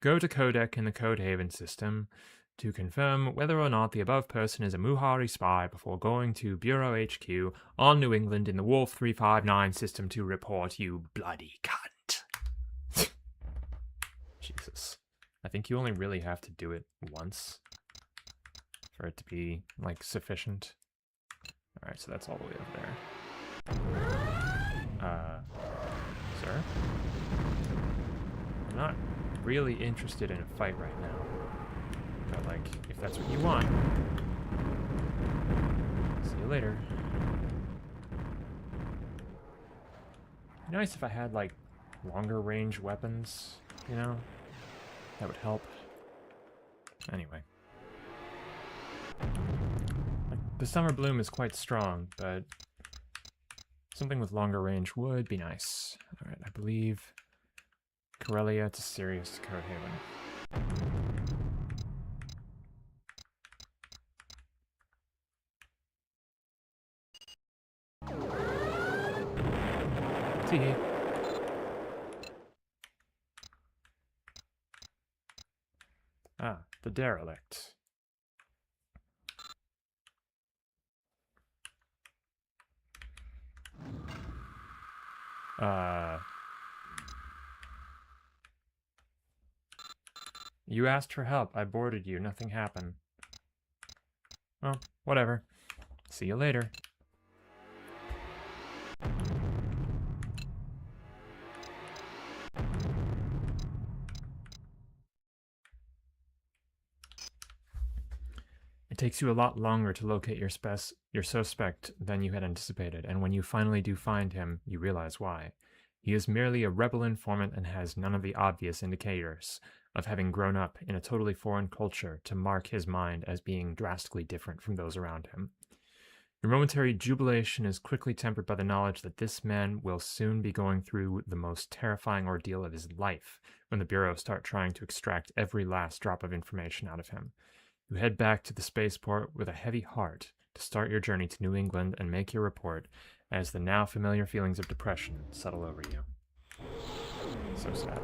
Go to Codec in the Codehaven system to confirm whether or not the above person is a Muhari spy before going to Bureau HQ on New England in the Wolf 359 system to report, you bloody cunt. Jesus. I think you only really have to do it once for it to be, like, sufficient. Alright, so that's all the way over there. Sir? I'm not really interested in a fight right now. But, like, if that's what you want. See you later. It'd be nice if I had, like, longer range weapons, you know? That would help. Anyway. Like, the Summer Bloom is quite strong, but something with longer range would be nice. Alright, I believe Corellia to Sirius to Codehaven. Tee. Ah, the derelict. You asked for help. I boarded you. Nothing happened. Well, whatever. See you later. It takes you a lot longer to locate your suspect than you had anticipated, and when you finally do find him, you realize why. He is merely a rebel informant and has none of the obvious indicators of having grown up in a totally foreign culture to mark his mind as being drastically different from those around him. Your momentary jubilation is quickly tempered by the knowledge that this man will soon be going through the most terrifying ordeal of his life when the Bureau start trying to extract every last drop of information out of him. You head back to the spaceport with a heavy heart to start your journey to New England and make your report as the now familiar feelings of depression settle over you. So sad.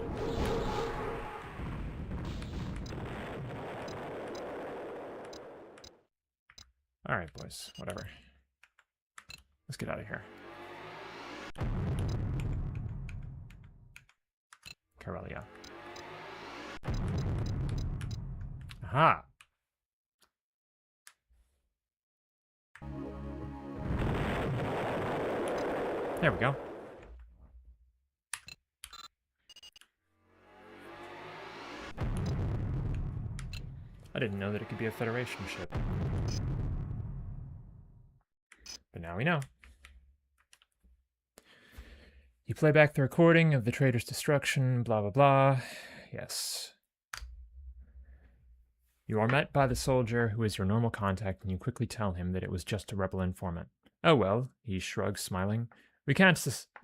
Alright, boys. Whatever. Let's get out of here. Corellia. Aha! There we go. I didn't know that it could be a Federation ship. But now we know. You play back the recording of the trader's destruction, blah, blah, blah. Yes. You are met by the soldier who is your normal contact, and you quickly tell him that it was just a rebel informant. Oh well, he shrugs, smiling. We can't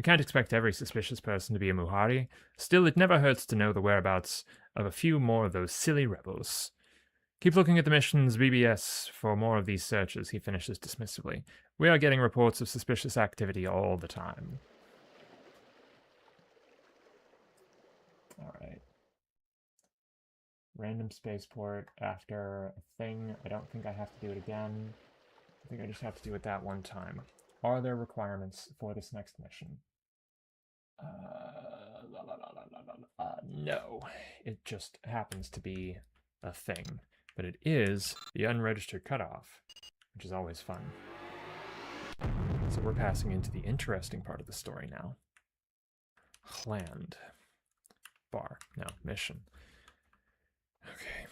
expect every suspicious person to be a Muhari. Still, it never hurts to know the whereabouts of a few more of those silly rebels. Keep looking at the mission's BBS for more of these searches, he finishes dismissively. We are getting reports of suspicious activity all the time. Alright. Random spaceport after a thing. I don't think I have to do it again. I think I just have to do it that one time. Are there requirements for this next mission? No. It just happens to be a thing. But it is the unregistered cutoff, which is always fun. So we're passing into the interesting part of the story now. Land. Bar. No, mission. Okay.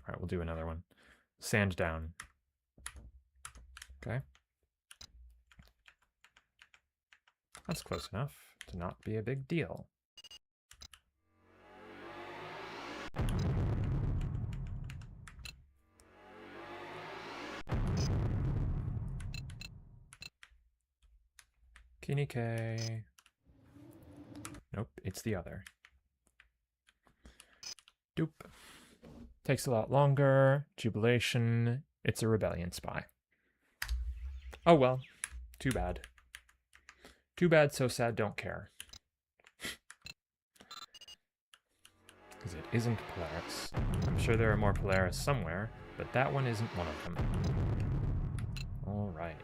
Alright, we'll do another one. Sand down. Okay. That's close enough to not be a big deal. Kinike. Nope, it's the other. Doop. Takes a lot longer. Jubilation. It's a rebellion spy. Oh well. Too bad. Too bad, so sad, don't care. Because it isn't Polaris. I'm sure there are more Polaris somewhere, but that one isn't one of them. Alright.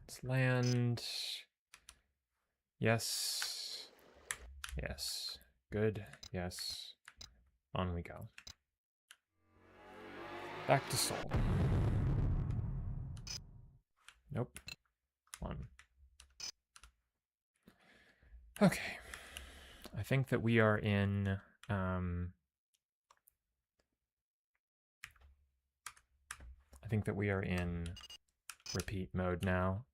Let's land. Yes. Yes. Good. Yes. On we go. Back to Seoul. Nope. One. Okay. I think that we are in, I think that we are in repeat mode now.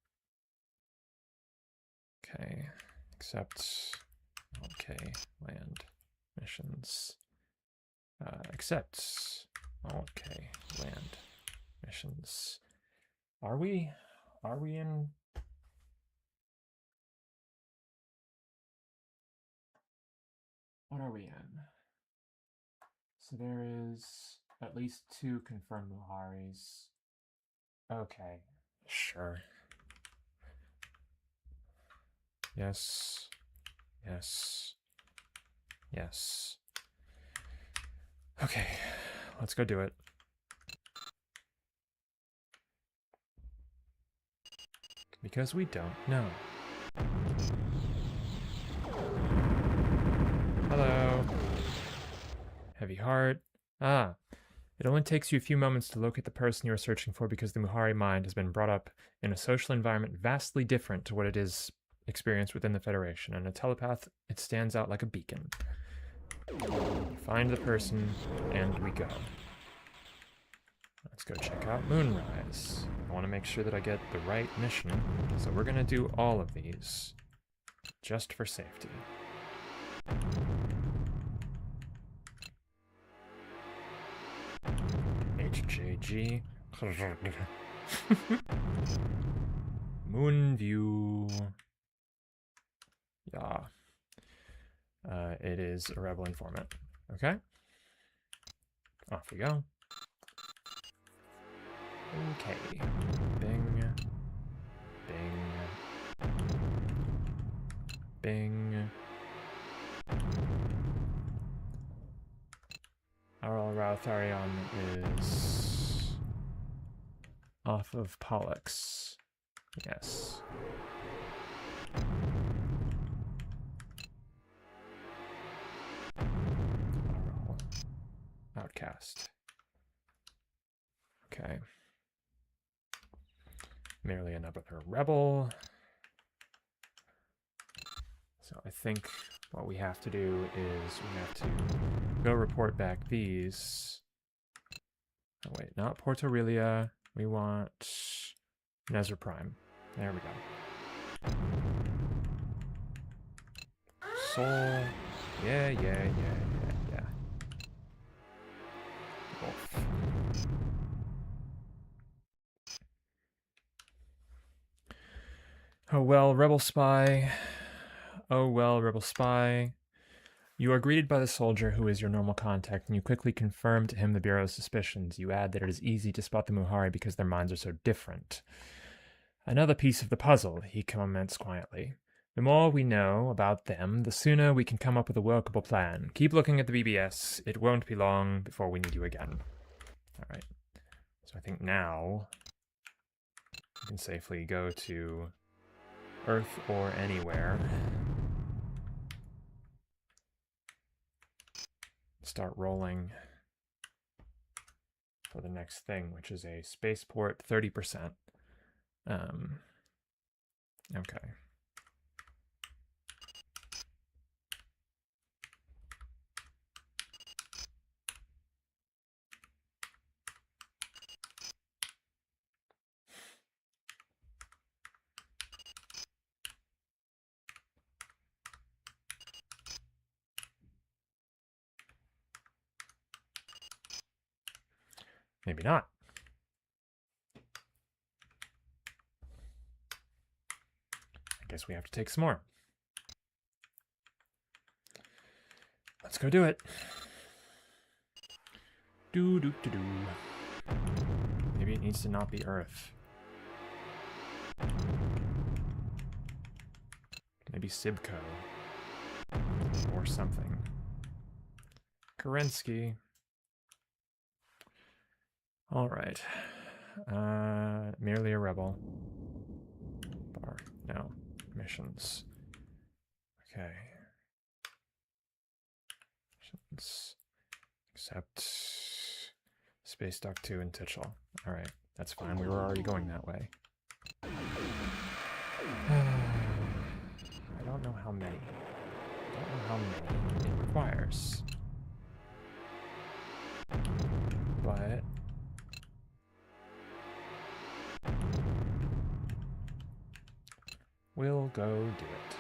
Okay. Accept. Okay. Land. Missions. Accept. Okay. Land. Missions. Are we in? What are we in? So there is at least 2 confirmed Muharis. Okay, sure. Yes. Yes. Yes. Okay, let's go do it. Because we don't know. Hello. Heavy heart. Ah. It only takes you a few moments to locate the person you are searching for because the Muhari mind has been brought up in a social environment vastly different to what it is experienced within the Federation. And a telepath, it stands out like a beacon. You find the person, and we go. Let's go check out Moonrise. I want to make sure that I get the right mission, so we're going to do all of these, just for safety. HJG. Moonview. Yeah. It is a rebel informant. Okay. Off we go. Okay. Bing. Bing. Bing. Our Rautharion is off of Pollux. Yes. Arl. Outcast. Okay. Merely another rebel. So I think what we have to do is we have to go report back these. Oh wait, not Porto Aurelia. We want Nezra Prime. There we go. Soul. Yeah. Wolf. Oh well, Rebel Spy. Oh well, Rebel Spy. You are greeted by the soldier who is your normal contact, and you quickly confirm to him the Bureau's suspicions. You add that it is easy to spot the Muhari because their minds are so different. Another piece of the puzzle, he comments quietly. The more we know about them, the sooner we can come up with a workable plan. Keep looking at the BBS. It won't be long before we need you again. All right. So I think now we can safely go to Earth or anywhere. Start rolling for the next thing, which is a spaceport 30%. Okay. Maybe not. I guess we have to take some more. Let's go do it. Do. Maybe it needs to not be Earth. Maybe Sibco. Or something. Kerensky. Alright. Merely a rebel. Bar. No. Missions. Okay. Missions. Except Space Dock 2 and Titchell. Alright. That's fine. We were already going that way. I don't know how many. I don't know how many it requires. But we'll go do it.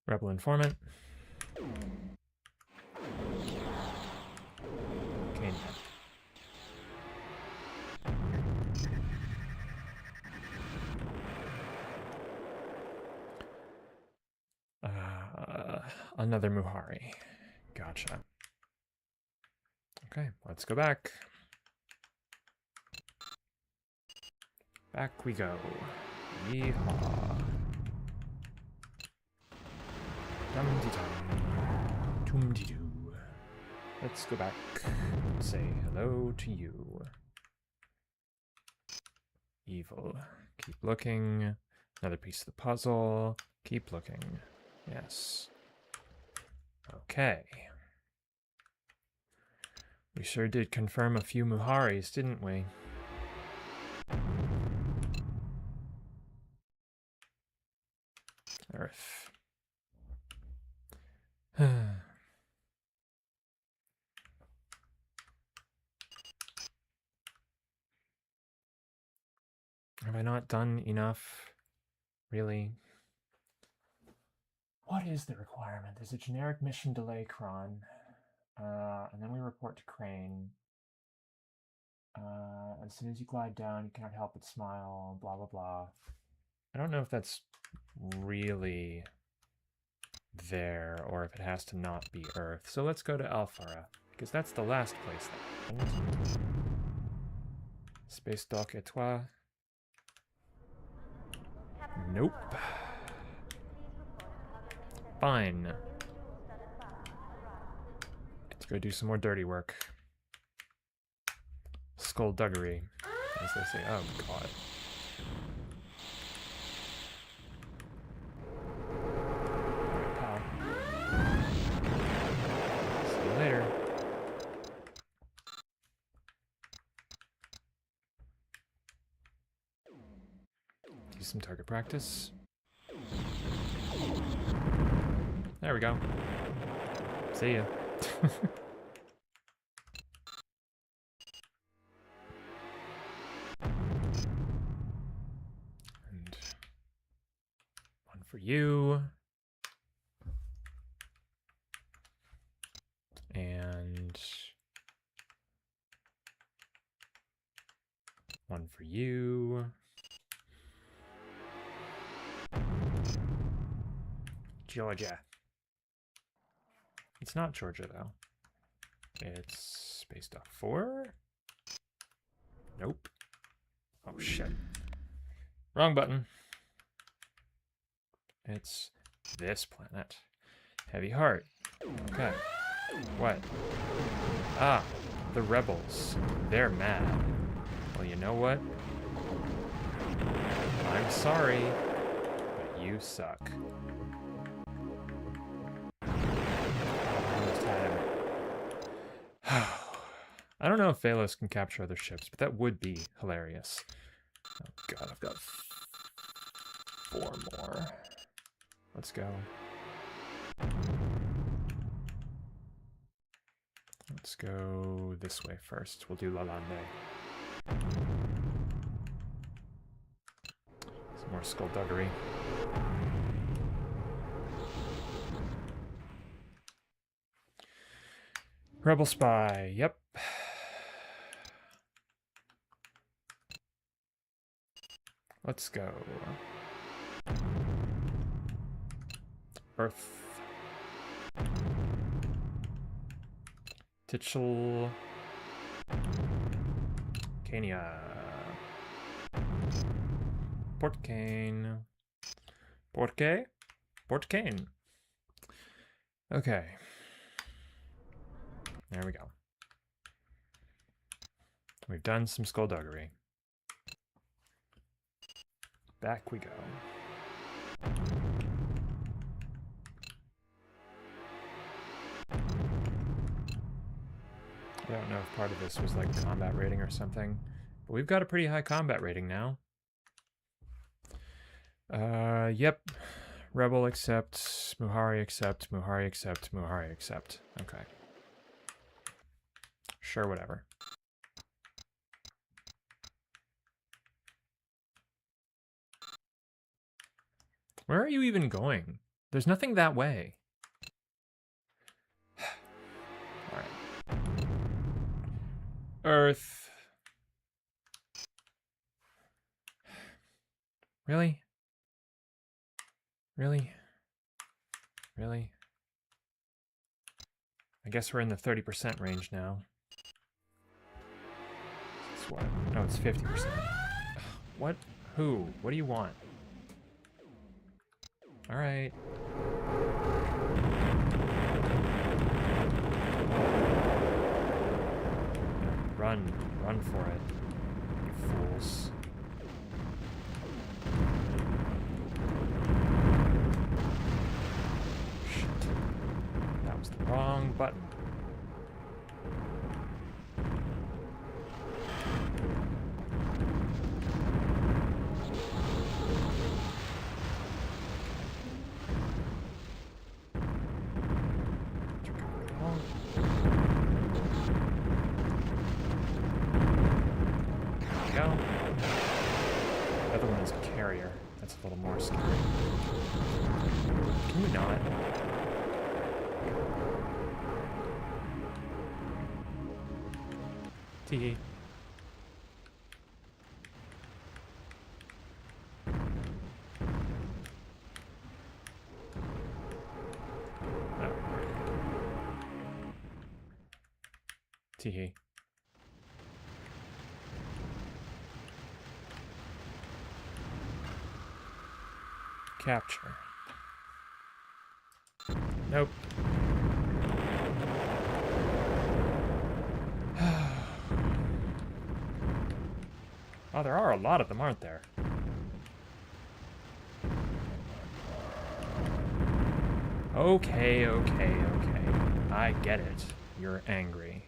Rebel informant. Okay. Another Muhari. Gotcha. Okay, let's go back. Back we go. Yeehaw. Dum-de-dum. Toom-de-doo. Let's go back and say hello to you. Evil. Keep looking. Another piece of the puzzle. Keep looking. Yes. Okay. We sure did confirm a few Muharis, didn't we? Earth. Have I not done enough? Really? What is the requirement? There's a generic mission delay cron. And then we report to Crane. As soon as you glide down, you cannot help but smile, blah, blah, blah. I don't know if that's really there or if it has to not be Earth. So let's go to Alphara, because that's the last place that happened. Space Dock et toi. Nope. Fine. Let's go do some more dirty work. Skullduggery, as they say. Oh, God. Alright, pal. See you later. Do some target practice. There we go. See ya. And one for you. And one for you. Georgia. It's not Georgia, though. It's Space Dock 4. Nope. Oh, shit. Wrong button. It's this planet. Heavy Heart. Okay. What? Ah, the rebels. They're mad. Well, you know what? I'm sorry, but you suck. I don't know if Vell-os can capture other ships, but that would be hilarious. Oh god, I've got 4 more. Let's go. Let's go this way first. We'll do Lalande. Some more skullduggery. Rebel spy, yep. Let's go. Earth. Titchel. Cania. Port Cane. Portque? Port Cane. Okay. There we go. We've done some skullduggery. Back we go. I don't know if part of this was like combat rating or something, but we've got a pretty high combat rating now. Yep. Rebel accept, Muhari accept, Muhari accept, Muhari accept. Okay. Sure, whatever. Where are you even going? There's nothing that way. Alright. Earth. Really? Really? Really? I guess we're in the 30% range now. It's what? No, it's 50%. What? Who? What do you want? Alright. Run. Run for it. You fools. Shit. That was the wrong button. That's a little more scary. Can you not? Teehee. Capture. Nope. Oh, there are a lot of them, aren't there? Okay. I get it. You're angry.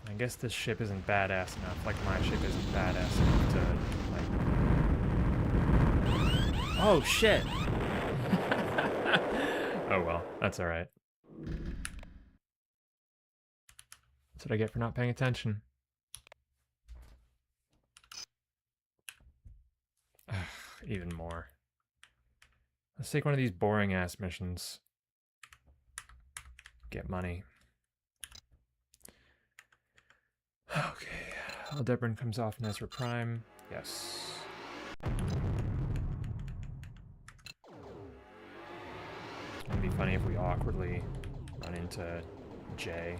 I guess this ship isn't badass enough, like my ship isn't badass enough to, like... Oh, shit! Oh well, that's alright. That's what I get for not paying attention. Even more. Let's take one of these boring-ass missions. Get money. Okay. Aldebaran comes off in Ezra Prime. Yes. It'd be funny if we awkwardly run into Jay.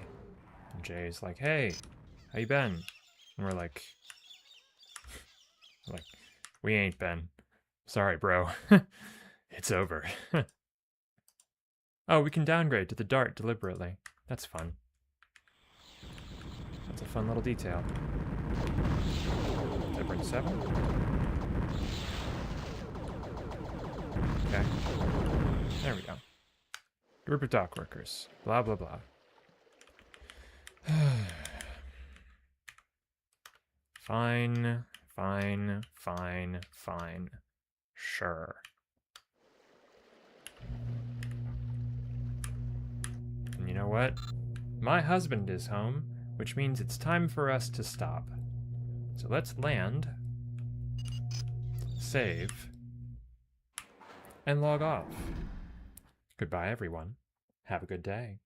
And Jay's like, hey, how you been? And we're like, we ain't been. Sorry, bro. It's over. Oh, we can downgrade to the Dart deliberately. That's fun. That's a fun little detail. Did I bring 7? Okay. There we go. Group of dock workers. Blah, blah, blah. Fine. Sure. And you know what? My husband is home, which means it's time for us to stop. So let's land, save, and log off. Goodbye, everyone. Have a good day.